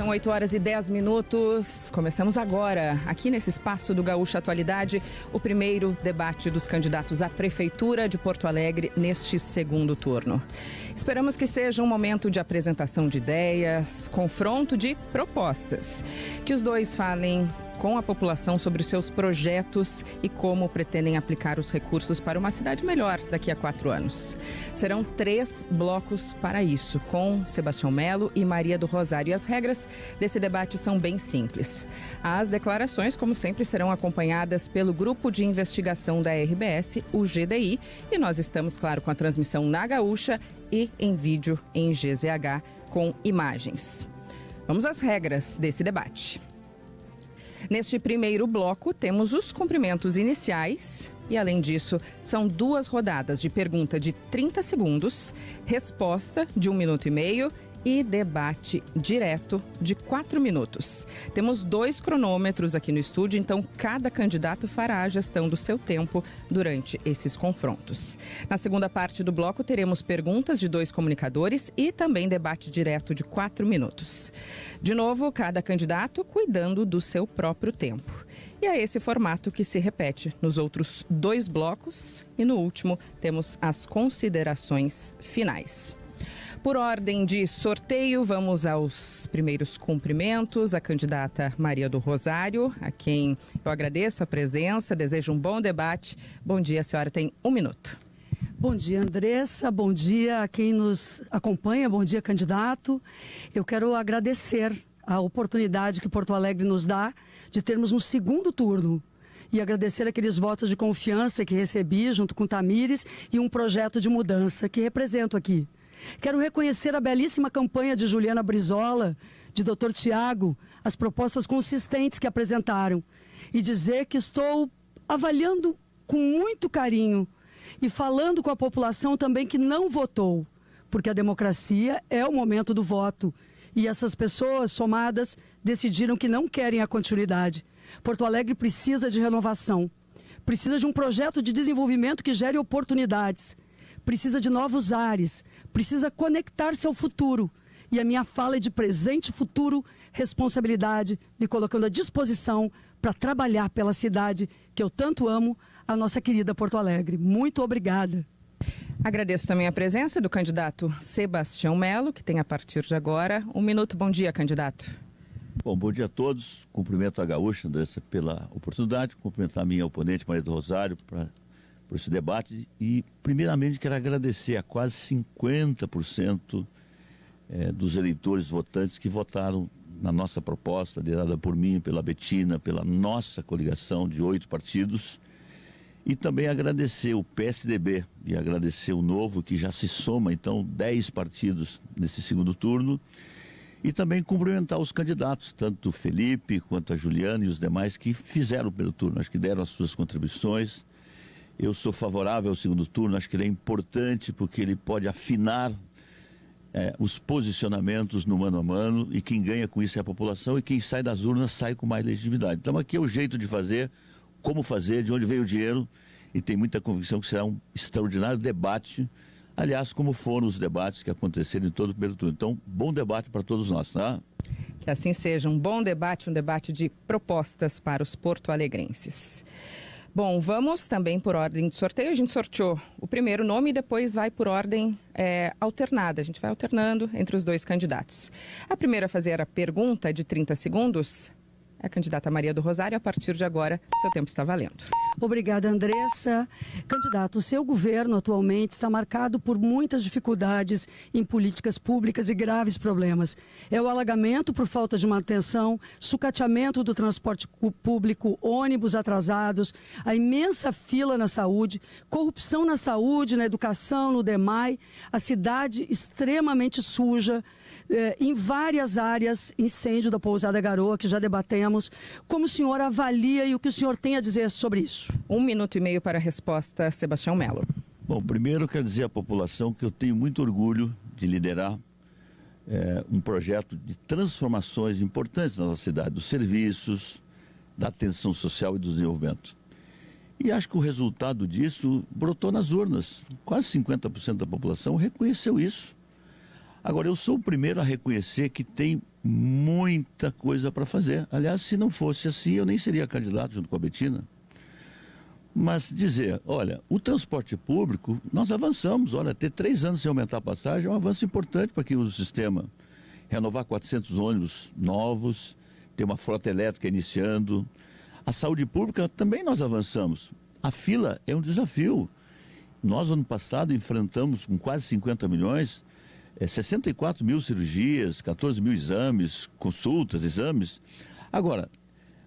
São 8h10. Começamos agora, aqui nesse espaço do Gaúcha Atualidade, o primeiro debate dos candidatos à Prefeitura de Porto Alegre neste segundo turno. Esperamos que seja um momento de apresentação de ideias, confronto de propostas, que os dois falem com a população sobre os seus projetos e como pretendem aplicar os recursos para uma cidade melhor daqui a 4 anos. Serão 3 blocos para isso, com Sebastião Melo e Maria do Rosário. E as regras desse debate são bem simples. As declarações, como sempre, serão acompanhadas pelo Grupo de Investigação da RBS, o GDI, e nós estamos, claro, com a transmissão na Gaúcha e em vídeo em GZH com imagens. Vamos às regras desse debate. Neste primeiro bloco, temos os cumprimentos iniciais e, além disso, são 2 rodadas de pergunta de 30 segundos, resposta de 1,5 minuto e debate direto de 4 minutos. Temos 2 cronômetros aqui no estúdio, então cada candidato fará a gestão do seu tempo durante esses confrontos. Na segunda parte do bloco, teremos perguntas de 2 comunicadores e também debate direto de 4 minutos. De novo, cada candidato cuidando do seu próprio tempo. E é esse formato que se repete nos outros 2 blocos e no último temos as considerações finais. Por ordem de sorteio, vamos aos primeiros cumprimentos. A candidata Maria do Rosário, a quem eu agradeço a presença, desejo um bom debate. Bom dia, a senhora tem 1 minuto. Bom dia, Andressa. Bom dia a quem nos acompanha. Bom dia, candidato. Eu quero agradecer a oportunidade que Porto Alegre nos dá de termos um segundo turno. E agradecer aqueles votos de confiança que recebi junto com Tamires e um projeto de mudança que represento aqui. Quero reconhecer a belíssima campanha de Juliana Brizola, de Dr. Tiago, as propostas consistentes que apresentaram e dizer que estou avaliando com muito carinho e falando com a população também que não votou, porque a democracia é o momento do voto e essas pessoas somadas decidiram que não querem a continuidade. Porto Alegre precisa de renovação, precisa de um projeto de desenvolvimento que gere oportunidades, precisa de novos ares, precisa conectar-se ao futuro. E a minha fala é de presente e futuro, responsabilidade, me colocando à disposição para trabalhar pela cidade que eu tanto amo, a nossa querida Porto Alegre. Muito obrigada. Agradeço também a presença do candidato Sebastião Melo, que tem a partir de agora 1 minuto. Bom dia, candidato. Bom dia a todos. Cumprimento a Gaúcha, Andressa, pela oportunidade. Cumprimentar a minha oponente, Maria do Rosário, por esse debate e, primeiramente, quero agradecer a quase 50% dos eleitores votantes que votaram na nossa proposta, liderada por mim, pela Betina, pela nossa coligação de 8 partidos, e também agradecer o PSDB e agradecer o Novo, que já se soma, então, 10 partidos nesse segundo turno, e também cumprimentar os candidatos, tanto o Felipe quanto a Juliana e os demais que fizeram o primeiro turno, acho que deram as suas contribuições. Eu sou favorável ao segundo turno, acho que ele é importante porque ele pode afinar os posicionamentos no mano a mano e quem ganha com isso é a população e quem sai das urnas sai com mais legitimidade. Então aqui é o jeito de fazer, como fazer, de onde veio o dinheiro e tem muita convicção que será um extraordinário debate, aliás, como foram os debates que aconteceram em todo o primeiro turno. Então, bom debate para todos nós, tá? Que assim seja, um bom debate, um debate de propostas para os porto-alegrenses. Bom, vamos também por ordem de sorteio. A gente sorteou o primeiro nome e depois vai por ordem alternada. A gente vai alternando entre os 2 candidatos. A primeira a fazer a pergunta de 30 segundos é a candidata Maria do Rosário. A partir de agora, seu tempo está valendo. Obrigada, Andressa. Candidato, o seu governo atualmente está marcado por muitas dificuldades em políticas públicas e graves problemas. É o alagamento por falta de manutenção, sucateamento do transporte público, ônibus atrasados, a imensa fila na saúde, corrupção na saúde, na educação, no DEMAI, a cidade extremamente suja, em várias áreas, incêndio da Pousada Garoa, que já debatemos. Como o senhor avalia e o que o senhor tem a dizer sobre isso? 1,5 minuto para a resposta, Sebastião Melo. Bom, primeiro eu quero dizer à população que eu tenho muito orgulho de liderar um projeto de transformações importantes na nossa cidade, dos serviços, da atenção social e do desenvolvimento. E acho que o resultado disso brotou nas urnas. Quase 50% da população reconheceu isso. Agora, eu sou o primeiro a reconhecer que tem muita coisa para fazer. Aliás, se não fosse assim, eu nem seria candidato junto com a Betina. Mas dizer, olha, o transporte público, nós avançamos. Olha, ter 3 anos sem aumentar a passagem é um avanço importante para que o sistema. Renovar 400 ônibus novos, ter uma frota elétrica iniciando. A saúde pública também nós avançamos. A fila é um desafio. Nós, ano passado, enfrentamos com quase 50 milhões, 64 mil cirurgias, 14 mil exames, consultas, exames. Agora,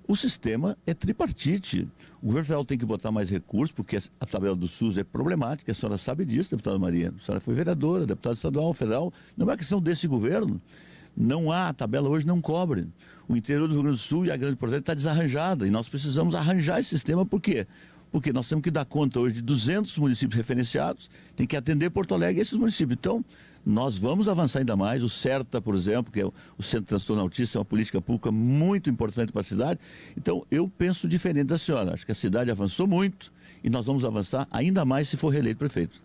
o sistema é tripartite. O governo federal tem que botar mais recursos, porque a tabela do SUS é problemática. A senhora sabe disso, deputada Maria. A senhora foi vereadora, deputada estadual, federal. Não é questão desse governo. Não há, a tabela hoje não cobre. O interior do Rio Grande do Sul e a Grande Porto Alegre está desarranjada. E nós precisamos arranjar esse sistema, por quê? Porque nós temos que dar conta hoje de 200 municípios referenciados, tem que atender Porto Alegre e esses municípios. Então, nós vamos avançar ainda mais. O CERTA, por exemplo, que é o Centro de Transtorno Autista, é uma política pública muito importante para a cidade. Então, eu penso diferente da senhora. Acho que a cidade avançou muito e nós vamos avançar ainda mais se for reeleito prefeito.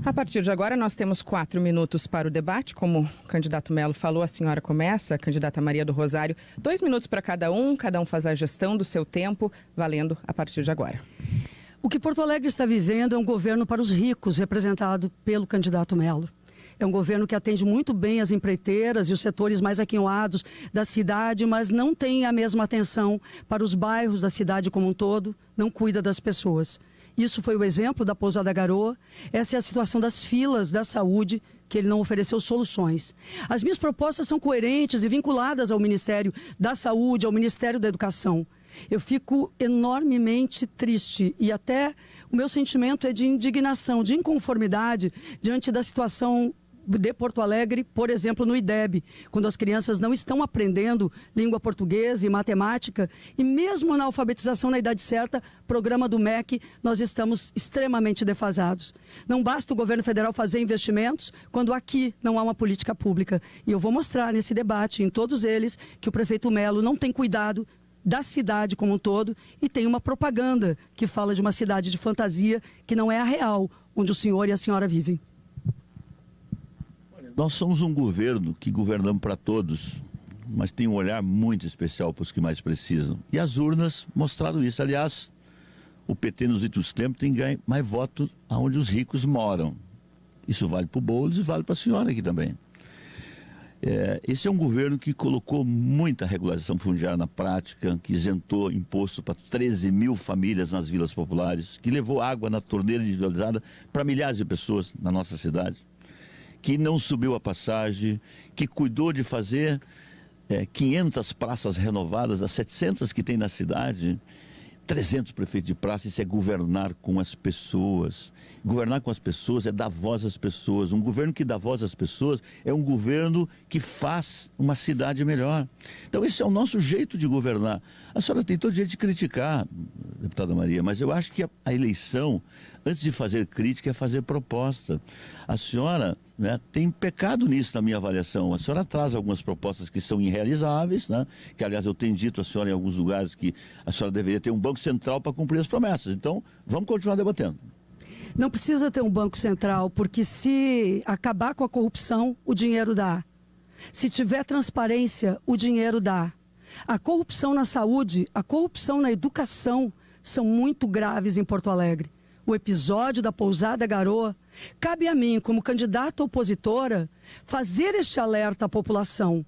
A partir de agora, nós temos 4 minutos para o debate. Como o candidato Melo falou, a senhora começa, a candidata Maria do Rosário. 2 minutos para cada um faz a gestão do seu tempo, valendo a partir de agora. O que Porto Alegre está vivendo é um governo para os ricos, representado pelo candidato Melo. É um governo que atende muito bem as empreiteiras e os setores mais aquinhoados da cidade, mas não tem a mesma atenção para os bairros da cidade como um todo, não cuida das pessoas. Isso foi o exemplo da Pousada Garoa. Essa é a situação das filas da saúde, que ele não ofereceu soluções. As minhas propostas são coerentes e vinculadas ao Ministério da Saúde, ao Ministério da Educação. Eu fico enormemente triste e até o meu sentimento é de indignação, de inconformidade diante da situação de Porto Alegre, por exemplo, no IDEB, quando as crianças não estão aprendendo língua portuguesa e matemática, e mesmo na alfabetização na idade certa, programa do MEC, nós estamos extremamente defasados. Não basta o governo federal fazer investimentos quando aqui não há uma política pública. E eu vou mostrar nesse debate, em todos eles, que o prefeito Melo não tem cuidado da cidade como um todo e tem uma propaganda que fala de uma cidade de fantasia que não é a real, onde o senhor e a senhora vivem. Nós somos um governo que governamos para todos, mas tem um olhar muito especial para os que mais precisam. E as urnas mostraram isso. Aliás, o PT nos últimos tempos tem ganho mais votos onde os ricos moram. Isso vale para o Boulos e vale para a senhora aqui também. Esse é um governo que colocou muita regularização fundiária na prática, que isentou imposto para 13 mil famílias nas vilas populares, que levou água na torneira individualizada para milhares de pessoas na nossa cidade, que não subiu a passagem, que cuidou de fazer 500 praças renovadas, das 700 que tem na cidade, 300 prefeitos de praça. Isso é governar com as pessoas. Governar com as pessoas é dar voz às pessoas. Um governo que dá voz às pessoas é um governo que faz uma cidade melhor. Então esse é o nosso jeito de governar. A senhora tem todo jeito de criticar, deputada Maria, mas eu acho que a eleição, antes de fazer crítica, é fazer proposta. A senhora tem pecado nisso na minha avaliação. A senhora traz algumas propostas que são irrealizáveis, que aliás eu tenho dito à senhora em alguns lugares que a senhora deveria ter um banco central para cumprir as promessas. Então, vamos continuar debatendo. Não precisa ter um banco central, porque se acabar com a corrupção, o dinheiro dá. Se tiver transparência, o dinheiro dá. A corrupção na saúde, a corrupção na educação são muito graves em Porto Alegre. O episódio da Pousada Garoa, cabe a mim, como candidata opositora, fazer este alerta à população.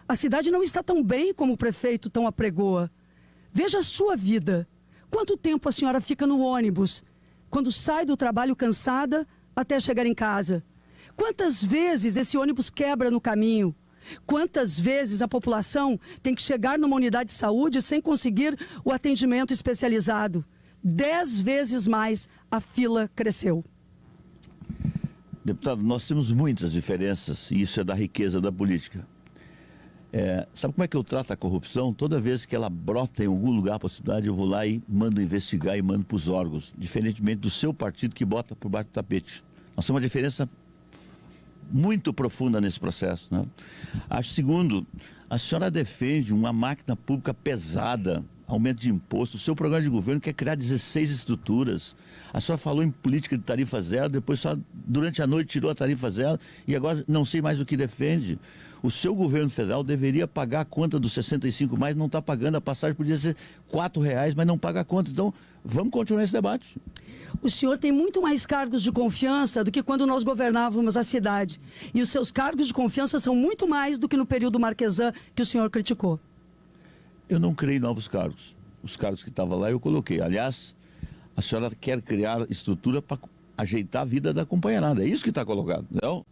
A cidade não está tão bem como o prefeito tão apregoa. Veja a sua vida. Quanto tempo a senhora fica no ônibus, quando sai do trabalho cansada até chegar em casa? Quantas vezes esse ônibus quebra no caminho? Quantas vezes a população tem que chegar numa unidade de saúde sem conseguir o atendimento especializado? 10 vezes mais a fila cresceu. Deputado, nós temos muitas diferenças e isso é da riqueza da política. Sabe como é que eu trato a corrupção? Toda vez que ela brota em algum lugar para a cidade, eu vou lá e mando investigar e mando para os órgãos, diferentemente do seu partido que bota por baixo do tapete. Nós temos uma diferença muito profunda nesse processo. Acho, segundo, a senhora defende uma máquina pública pesada, aumento de imposto. O seu programa de governo quer criar 16 estruturas. A senhora falou em política de tarifa zero, depois só durante a noite tirou a tarifa zero e agora não sei mais o que defende. O seu governo federal deveria pagar a conta dos 65 mais, não está pagando. A passagem podia ser R$4, mas não paga a conta. Então, vamos continuar esse debate. O senhor tem muito mais cargos de confiança do que quando nós governávamos a cidade. E os seus cargos de confiança são muito mais do que no período Marquesan que o senhor criticou. Eu não criei novos cargos. Os cargos que estavam lá eu coloquei. Aliás, a senhora quer criar estrutura para ajeitar a vida da companheirada. É isso que está colocado, não?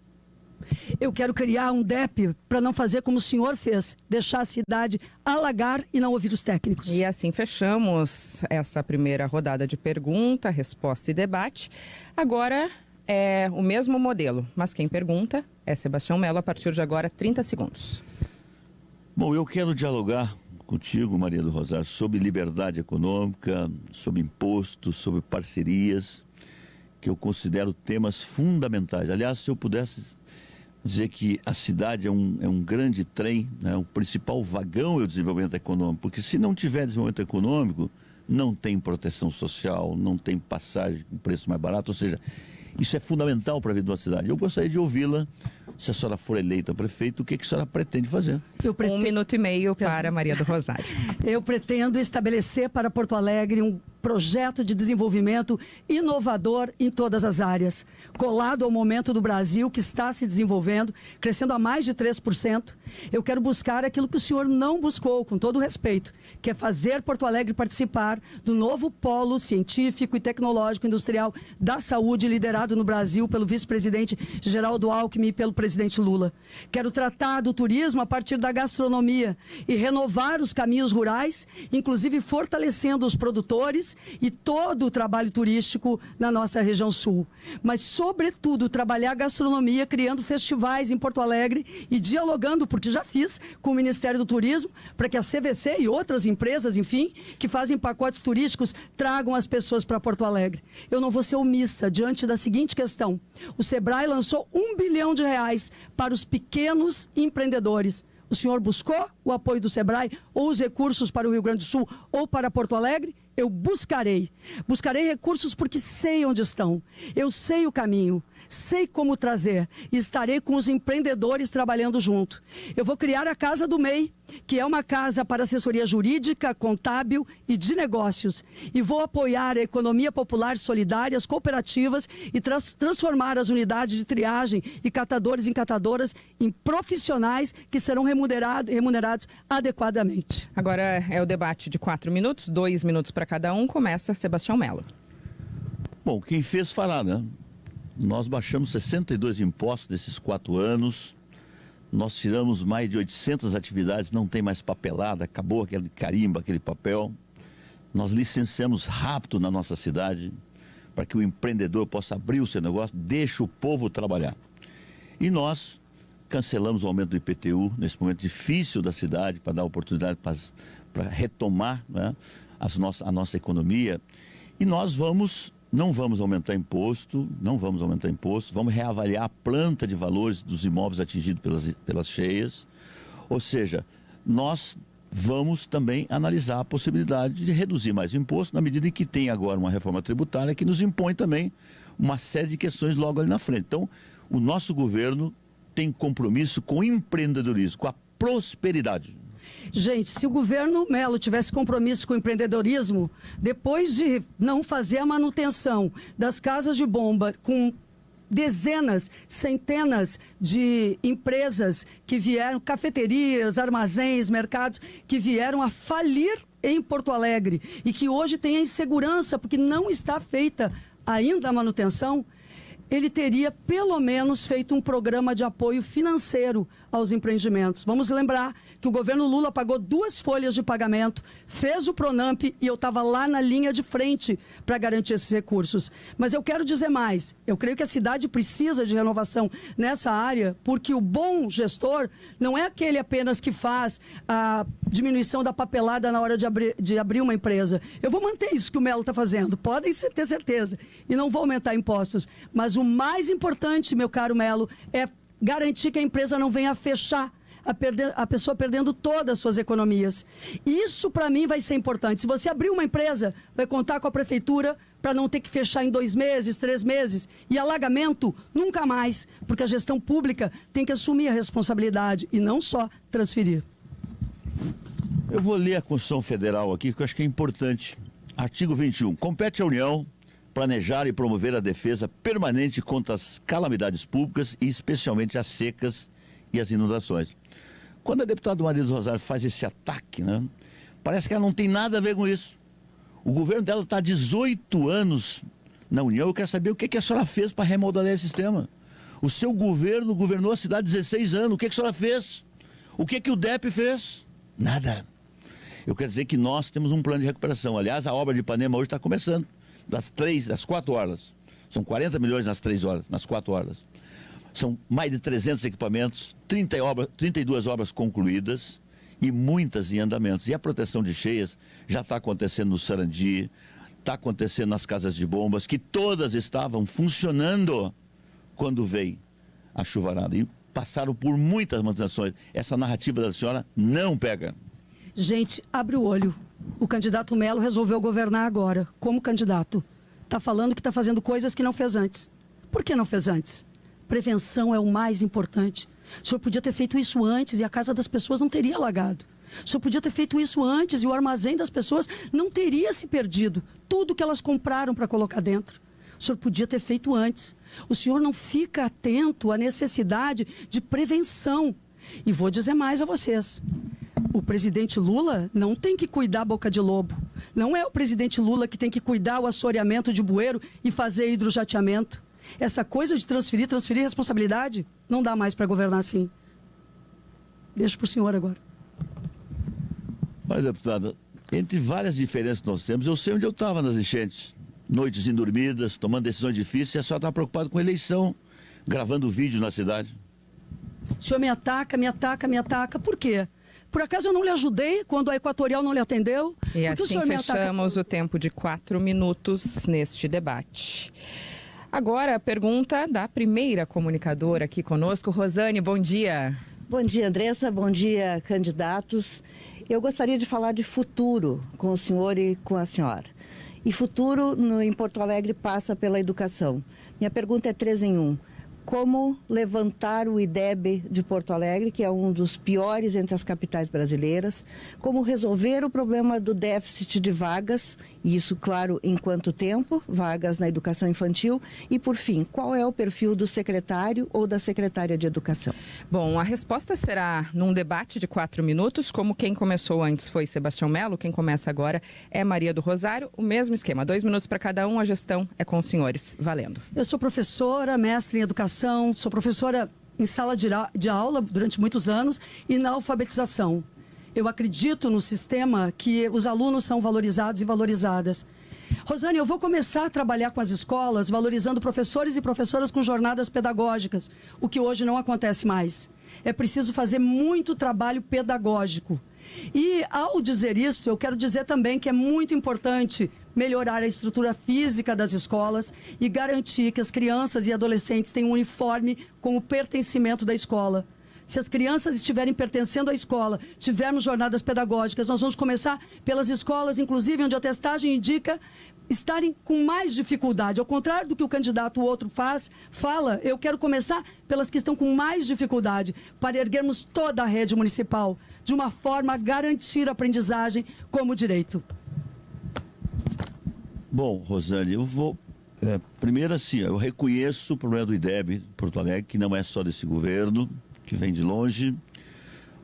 Eu quero criar um DEP para não fazer como o senhor fez, deixar a cidade alagar e não ouvir os técnicos. E assim fechamos essa primeira rodada de pergunta, resposta e debate. Agora é o mesmo modelo, mas quem pergunta é Sebastião Mello. A partir de agora, 30 segundos. Bom, eu quero dialogar contigo, Maria do Rosário, sobre liberdade econômica, sobre imposto, sobre parcerias, que eu considero temas fundamentais. Aliás, se eu pudesse dizer que a cidade é um grande trem, né? O principal vagão é o desenvolvimento econômico, porque se não tiver desenvolvimento econômico, não tem proteção social, não tem passagem com preço mais barato, ou seja, isso é fundamental para a vida de uma cidade. Eu gostaria de ouvi-la, se a senhora for eleita prefeito, o que a senhora pretende fazer? 1 minuto e meio para Maria do Rosário. Eu pretendo estabelecer para Porto Alegre um projeto de desenvolvimento inovador em todas as áreas, colado ao momento do Brasil que está se desenvolvendo, crescendo a mais de 3%. Eu quero buscar aquilo que o senhor não buscou, com todo o respeito, que é fazer Porto Alegre participar do novo polo científico e tecnológico industrial da saúde, liderado no Brasil pelo vice-presidente Geraldo Alckmin e pelo presidente Lula. Quero tratar do turismo a partir da gastronomia e renovar os caminhos rurais, inclusive fortalecendo os produtores e todo o trabalho turístico na nossa região sul. Mas, sobretudo, trabalhar a gastronomia, criando festivais em Porto Alegre e dialogando, porque já fiz, com o Ministério do Turismo, para que a CVC e outras empresas, enfim, que fazem pacotes turísticos, tragam as pessoas para Porto Alegre. Eu não vou ser omissa diante da seguinte questão. O Sebrae lançou R$1 bilhão para os pequenos empreendedores. O senhor buscou o apoio do Sebrae ou os recursos para o Rio Grande do Sul ou para Porto Alegre? Eu buscarei. Buscarei recursos porque sei onde estão. Eu sei o caminho. Sei como trazer e estarei com os empreendedores trabalhando junto. Eu vou criar a Casa do MEI, que é uma casa para assessoria jurídica, contábil e de negócios. E vou apoiar a economia popular solidária, as cooperativas e transformar as unidades de triagem e catadores e catadoras em profissionais que serão remunerados adequadamente. Agora é o debate de 4 minutos, 2 minutos para cada um. Começa Sebastião Mello. Bom, quem fez fará, né? Nós baixamos 62 impostos nesses 4 anos, nós tiramos mais de 800 atividades, não tem mais papelada, acabou aquele carimbo, aquele papel. Nós licenciamos rápido na nossa cidade, para que o empreendedor possa abrir o seu negócio, deixe o povo trabalhar. E nós cancelamos o aumento do IPTU, nesse momento difícil da cidade, para dar oportunidade para retomar, né, a nossa economia. E nós não vamos aumentar imposto, vamos reavaliar a planta de valores dos imóveis atingidos pelas cheias. Ou seja, nós vamos também analisar a possibilidade de reduzir mais imposto, na medida em que tem agora uma reforma tributária que nos impõe também uma série de questões logo ali na frente. Então, o nosso governo tem compromisso com o empreendedorismo, com a prosperidade. Gente, se o governo Mello tivesse compromisso com o empreendedorismo, depois de não fazer a manutenção das casas de bomba com dezenas, centenas de empresas que vieram, cafeterias, armazéns, mercados, que vieram a falir em Porto Alegre e que hoje tem a insegurança porque não está feita ainda a manutenção, ele teria pelo menos feito um programa de apoio financeiro aos empreendimentos. Vamos lembrar que o governo Lula pagou 2 folhas de pagamento, fez o Pronamp e eu estava lá na linha de frente para garantir esses recursos. Mas eu quero dizer mais, eu creio que a cidade precisa de renovação nessa área, porque o bom gestor não é aquele apenas que faz a diminuição da papelada na hora de abrir uma empresa. Eu vou manter isso que o Mello está fazendo, podem ter certeza, e não vou aumentar impostos. Mas o mais importante, meu caro Mello, é garantir que a empresa não venha a fechar a pessoa perdendo todas as suas economias. Isso, para mim, vai ser importante. Se você abrir uma empresa, vai contar com a prefeitura para não ter que fechar em 2 meses, 3 meses. E alagamento, nunca mais, porque a gestão pública tem que assumir a responsabilidade e não só transferir. Eu vou ler a Constituição Federal aqui, que eu acho que é importante. Artigo 21. Compete à União planejar e promover a defesa permanente contra as calamidades públicas e especialmente as secas e as inundações. Quando a deputada Maria do Rosário faz esse ataque, né, parece que ela não tem nada a ver com isso. O governo dela está há 18 anos na União. Eu quero saber o que a senhora fez para remodelar esse sistema. O seu governo governou a cidade 16 anos. O que a senhora fez? O que o DEP fez? Nada. Eu quero dizer que nós temos um plano de recuperação. Aliás, a obra de Ipanema hoje está começando. Das 4 horas. São 40 milhões nas 4 horas. São mais de 300 equipamentos, 32 obras concluídas e muitas em andamentos. E a proteção de cheias já está acontecendo no Sarandi, está acontecendo nas casas de bombas, que todas estavam funcionando quando veio a chuvarada. E passaram por muitas manutenções. Essa narrativa da senhora não pega. Gente, abre o olho. O candidato Melo resolveu governar agora, como candidato. Está falando que está fazendo coisas que não fez antes. Por que não fez antes? Prevenção é o mais importante. O senhor podia ter feito isso antes e a casa das pessoas não teria alagado. O senhor podia ter feito isso antes e o armazém das pessoas não teria se perdido. Tudo que elas compraram para colocar dentro. O senhor podia ter feito antes. O senhor não fica atento à necessidade de prevenção. E vou dizer mais a vocês. O presidente Lula não tem que cuidar a boca de lobo. Não é o presidente Lula que tem que cuidar o assoreamento de bueiro e fazer hidrojateamento. Essa coisa de transferir responsabilidade, não dá mais para governar assim. Deixo para o senhor agora. Olha, deputada, entre várias diferenças que nós temos, eu sei onde eu estava nas enchentes. Noites indormidas, tomando decisões difíceis, e a senhora está preocupada com a eleição, gravando vídeo na cidade. O senhor me ataca. Por quê? Por acaso eu não lhe ajudei quando a Equatorial não lhe atendeu? E assim fechamos o tempo de 4 minutos neste debate. Agora a pergunta da primeira comunicadora aqui conosco, Rosane, bom dia. Bom dia, Andressa, bom dia, candidatos. Eu gostaria de falar de futuro com o senhor e com a senhora. E futuro em Porto Alegre passa pela educação. Minha pergunta é 3 em 1. Como levantar o IDEB de Porto Alegre, que é um dos piores entre as capitais brasileiras, como resolver o problema do déficit de vagas, e isso, claro, em quanto tempo, vagas na educação infantil, e, por fim, qual é o perfil do secretário ou da secretária de educação? Bom, a resposta será num debate de 4 minutos, como quem começou antes foi Sebastião Melo, quem começa agora é Maria do Rosário, o mesmo esquema, 2 minutos para cada um, a gestão é com os senhores, valendo. Eu sou professora, mestre em educação, sou professora em sala de aula durante muitos anos e na alfabetização. Eu acredito no sistema que os alunos são valorizados e valorizadas. Rosane, eu vou começar a trabalhar com as escolas, valorizando professores e professoras com jornadas pedagógicas, o que hoje não acontece mais. É preciso fazer muito trabalho pedagógico. E, ao dizer isso, eu quero dizer também que é muito importante melhorar a estrutura física das escolas e garantir que as crianças e adolescentes tenham um uniforme com o pertencimento da escola. Se as crianças estiverem pertencendo à escola, tivermos jornadas pedagógicas, nós vamos começar pelas escolas, inclusive, onde a testagem indica estarem com mais dificuldade. Ao contrário do que o candidato ou outro fala, eu quero começar pelas que estão com mais dificuldade, para erguermos toda a rede municipal, de uma forma a garantir a aprendizagem como direito. Bom, Rosane, eu vou... primeiro assim, eu reconheço o problema do IDEB Porto Alegre, que não é só desse governo, que vem de longe,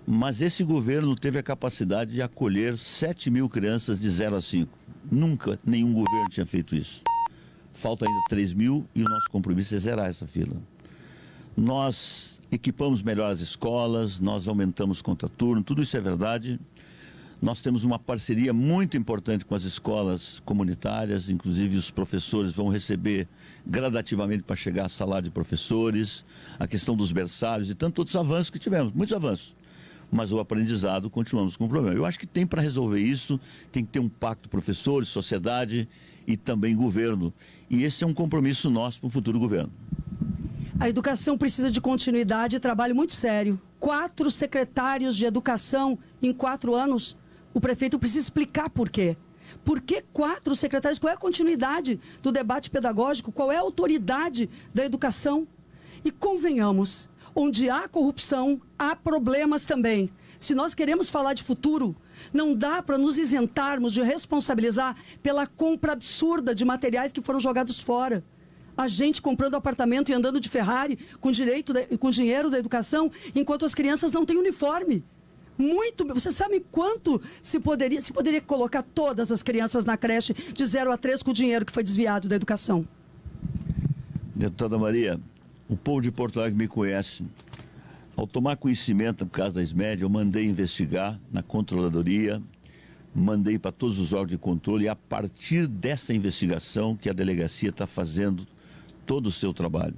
mas esse governo teve a capacidade de acolher 7 mil crianças de 0 a 5. Nunca nenhum governo tinha feito isso. Falta ainda 3 mil e o nosso compromisso é zerar essa fila. Nós equipamos melhor as escolas, nós aumentamos contraturno, tudo isso é verdade. Nós temos uma parceria muito importante com as escolas comunitárias, inclusive os professores vão receber gradativamente para chegar a salário de professores, a questão dos berçários e tantos outros avanços que tivemos, muitos avanços. Mas o aprendizado, continuamos com o problema. Eu acho que tem para resolver isso, tem que ter um pacto professores, sociedade e também governo. E esse é um compromisso nosso para o futuro governo. A educação precisa de continuidade e trabalho muito sério. 4 secretários de educação em 4 anos. O prefeito precisa explicar por quê. Por que 4 secretários? Qual é a continuidade do debate pedagógico? Qual é a autoridade da educação? E convenhamos, onde há corrupção, há problemas também. Se nós queremos falar de futuro, não dá para nos isentarmos de responsabilizar pela compra absurda de materiais que foram jogados fora. A gente comprando apartamento e andando de Ferrari com dinheiro da educação, enquanto as crianças não têm uniforme. Vocês sabem quanto se poderia colocar todas as crianças na creche de 0 a 3 com o dinheiro que foi desviado da educação? Deputada Maria, o povo de Porto Alegre me conhece. Ao tomar conhecimento do caso da SMED, eu mandei investigar na controladoria, mandei para todos os órgãos de controle, e a partir dessa investigação que a delegacia está fazendo todo o seu trabalho.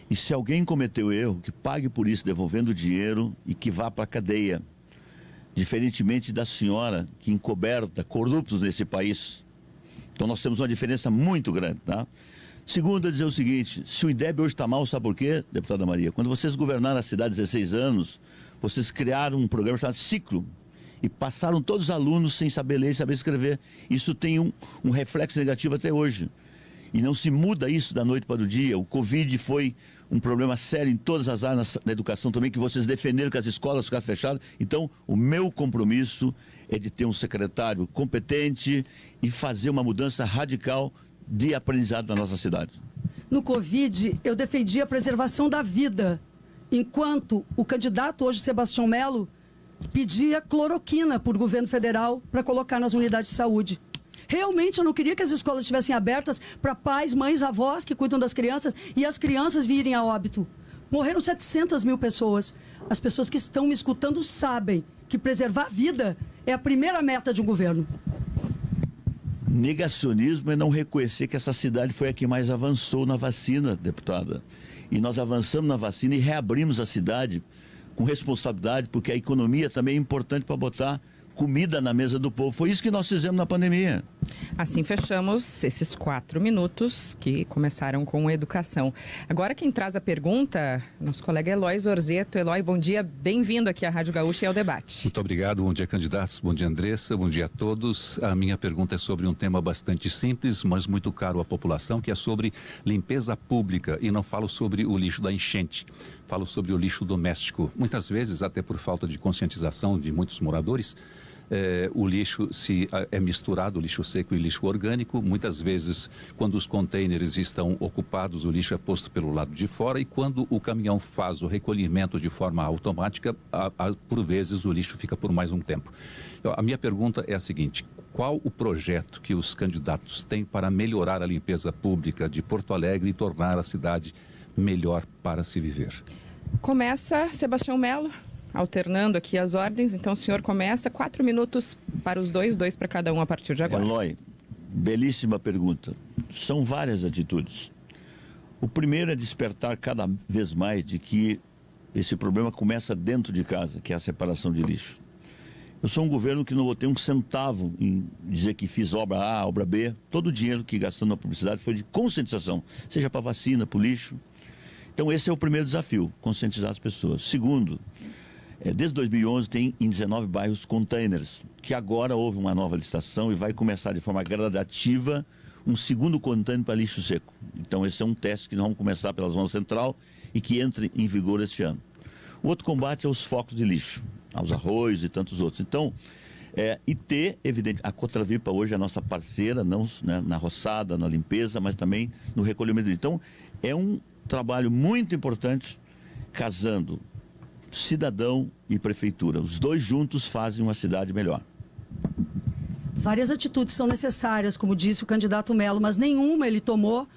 E se alguém cometeu erro, que pague por isso, devolvendo o dinheiro e que vá para a cadeia. Diferentemente da senhora que encoberta corruptos nesse país. Então nós temos uma diferença muito grande, tá? Segundo, é dizer o seguinte, se o IDEB hoje está mal, sabe por quê, deputada Maria? Quando vocês governaram a cidade há 16 anos, vocês criaram um programa chamado Ciclo e passaram todos os alunos sem saber ler e saber escrever. Isso tem um reflexo negativo até hoje. E não se muda isso da noite para o dia. O Covid foi um problema sério em todas as áreas da educação também, que vocês defenderam que as escolas ficassem fechadas. Então, o meu compromisso é de ter um secretário competente e fazer uma mudança radical de aprendizado na nossa cidade. No Covid, eu defendi a preservação da vida, enquanto o candidato hoje, Sebastião Melo, pedia cloroquina por governo federal para colocar nas unidades de saúde. Realmente eu não queria que as escolas estivessem abertas para pais, mães, avós que cuidam das crianças e as crianças virem a óbito. Morreram 700 mil pessoas. As pessoas que estão me escutando sabem que preservar a vida é a primeira meta de um governo. Negacionismo é não reconhecer que essa cidade foi a que mais avançou na vacina, deputada. E nós avançamos na vacina e reabrimos a cidade com responsabilidade, porque a economia também é importante para botar comida na mesa do povo. Foi isso que nós fizemos na pandemia. Assim fechamos esses 4 minutos que começaram com a educação. Agora quem traz a pergunta, nosso colega Eloy Zorzeto. Eloy, bom dia, bem-vindo aqui à Rádio Gaúcha e ao debate. Muito obrigado, bom dia candidatos, bom dia Andressa, bom dia a todos. A minha pergunta é sobre um tema bastante simples, mas muito caro à população, que é sobre limpeza pública, e não falo sobre o lixo da enchente. Falo sobre o lixo doméstico. Muitas vezes, até por falta de conscientização de muitos moradores, o lixo é misturado, lixo seco e lixo orgânico. Muitas vezes, quando os contêineres estão ocupados, o lixo é posto pelo lado de fora, e quando o caminhão faz o recolhimento de forma automática, por vezes o lixo fica por mais um tempo. A minha pergunta é a seguinte: qual o projeto que os candidatos têm para melhorar a limpeza pública de Porto Alegre e tornar a cidade melhor para se viver? Começa Sebastião Melo, alternando aqui as ordens. Então o senhor começa, 4 minutos para os dois para cada um a partir de agora. Eloy, belíssima pergunta. São várias atitudes. O primeiro é despertar cada vez mais de que esse problema começa dentro de casa, que é a separação de lixo. Eu sou um governo que não vou ter um centavo em dizer que fiz obra A, obra B. Todo o dinheiro que gastamos na publicidade foi de conscientização, seja para vacina, para o lixo. Então esse é o primeiro desafio, conscientizar as pessoas. Segundo, desde 2011 tem em 19 bairros containers, que agora houve uma nova licitação e vai começar de forma gradativa um segundo container para lixo seco. Então esse é um teste que nós vamos começar pela Zona Central e que entra em vigor este ano. O outro combate é os focos de lixo, aos arroios e tantos outros. Então, e ter, evidente, a Cotravipa hoje é a nossa parceira, não na roçada, na limpeza, mas também no recolhimento. Então, é um trabalho muito importante, casando cidadão e prefeitura. Os dois juntos fazem uma cidade melhor. Várias atitudes são necessárias, como disse o candidato Melo, mas nenhuma ele tomou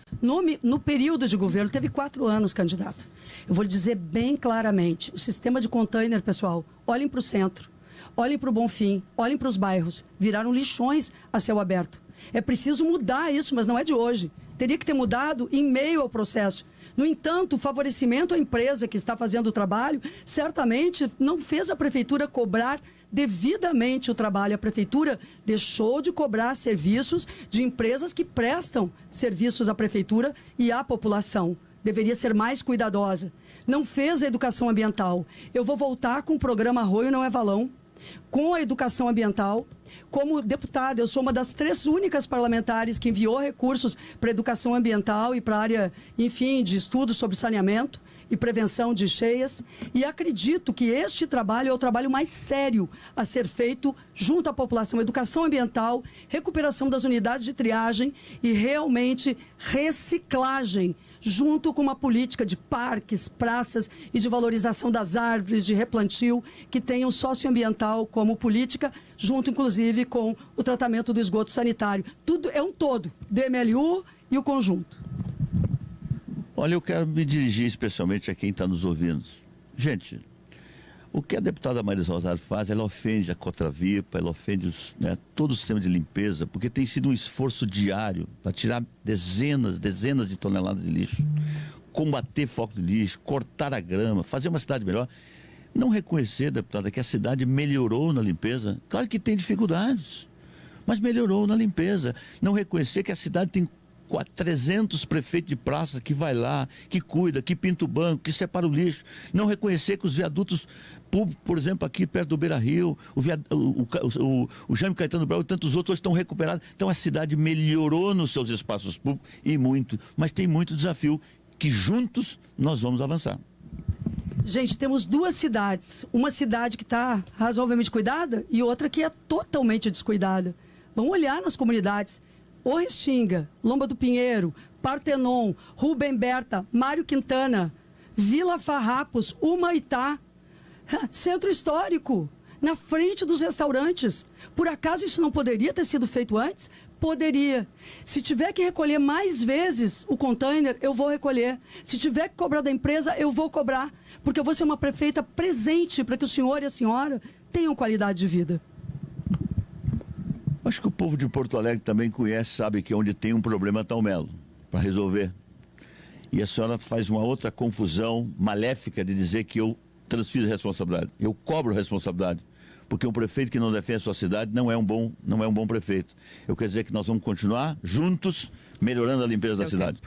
no período de governo. Teve 4 anos, candidato. Eu vou lhe dizer bem claramente, o sistema de container, pessoal, olhem para o centro, olhem para o Bonfim, olhem para os bairros, viraram lixões a céu aberto. É preciso mudar isso, mas não é de hoje. Teria que ter mudado em meio ao processo. No entanto, o favorecimento à empresa que está fazendo o trabalho, certamente não fez a prefeitura cobrar devidamente o trabalho. A prefeitura deixou de cobrar serviços de empresas que prestam serviços à prefeitura e à população. deveria ser mais cuidadosa. Não fez a educação ambiental. Eu vou voltar com o programa Arroio Não é Valão, com a educação ambiental. Como deputada, eu sou uma das 3 únicas parlamentares que enviou recursos para a educação ambiental e para a área, enfim, de estudos sobre saneamento e prevenção de cheias. E acredito que este trabalho é o trabalho mais sério a ser feito junto à população. Educação ambiental, recuperação das unidades de triagem e realmente reciclagem, junto com uma política de parques, praças e de valorização das árvores, de replantio, que tenham socioambiental como política, junto inclusive com o tratamento do esgoto sanitário. Tudo é um todo, DMLU e o conjunto. Olha, eu quero me dirigir especialmente a quem está nos ouvindo. Gente, o que a deputada Marisa Rosário faz, ela ofende a Cotravipa, ela ofende todo o sistema de limpeza, porque tem sido um esforço diário para tirar dezenas de toneladas de lixo, combater foco de lixo, cortar a grama, fazer uma cidade melhor. Não reconhecer, deputada, que a cidade melhorou na limpeza. Claro que tem dificuldades, mas melhorou na limpeza. Não reconhecer que a cidade tem 300 prefeitos de praça que vai lá, que cuida, que pinta o banco, que separa o lixo. Não reconhecer que os viadutos públicos, por exemplo, aqui perto do Beira-Rio, o Jaime Caetano Brau e tantos outros estão recuperados. Então a cidade melhorou nos seus espaços públicos e muito, mas tem muito desafio que juntos nós vamos avançar. Gente, temos 2 cidades. Uma cidade que está razoavelmente cuidada e outra que é totalmente descuidada. Vamos olhar nas comunidades. O Restinga, Lomba do Pinheiro, Partenon, Rubem Berta, Mário Quintana, Vila Farrapos, Humaitá, Centro Histórico, na frente dos restaurantes. Por acaso isso não poderia ter sido feito antes? Poderia. Se tiver que recolher mais vezes o container, eu vou recolher. Se tiver que cobrar da empresa, eu vou cobrar. Porque eu vou ser uma prefeita presente para que o senhor e a senhora tenham qualidade de vida. Acho que o povo de Porto Alegre também conhece, sabe que onde tem um problema está o Melo, para resolver. E a senhora faz uma outra confusão maléfica de dizer que eu transfiro responsabilidade. Eu cobro responsabilidade, porque um prefeito que não defende a sua cidade não é um bom prefeito. Eu quero dizer que nós vamos continuar juntos melhorando a limpeza da cidade.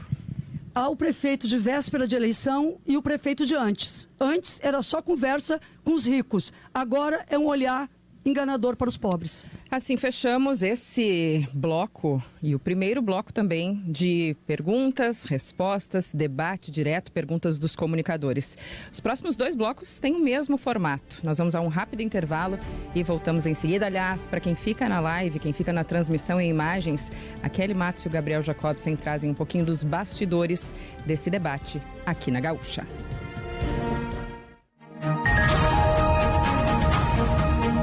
Há o prefeito de véspera de eleição e o prefeito de antes. Antes era só conversa com os ricos, agora é um olhar enganador para os pobres. Assim fechamos esse bloco e o primeiro bloco também de perguntas, respostas, debate direto, perguntas dos comunicadores. Os próximos 2 blocos têm o mesmo formato. Nós vamos a um rápido intervalo e voltamos em seguida. Aliás, para quem fica na live, quem fica na transmissão em imagens, a Kelly Matos e o Gabriel Jacobsen trazem um pouquinho dos bastidores desse debate aqui na Gaúcha.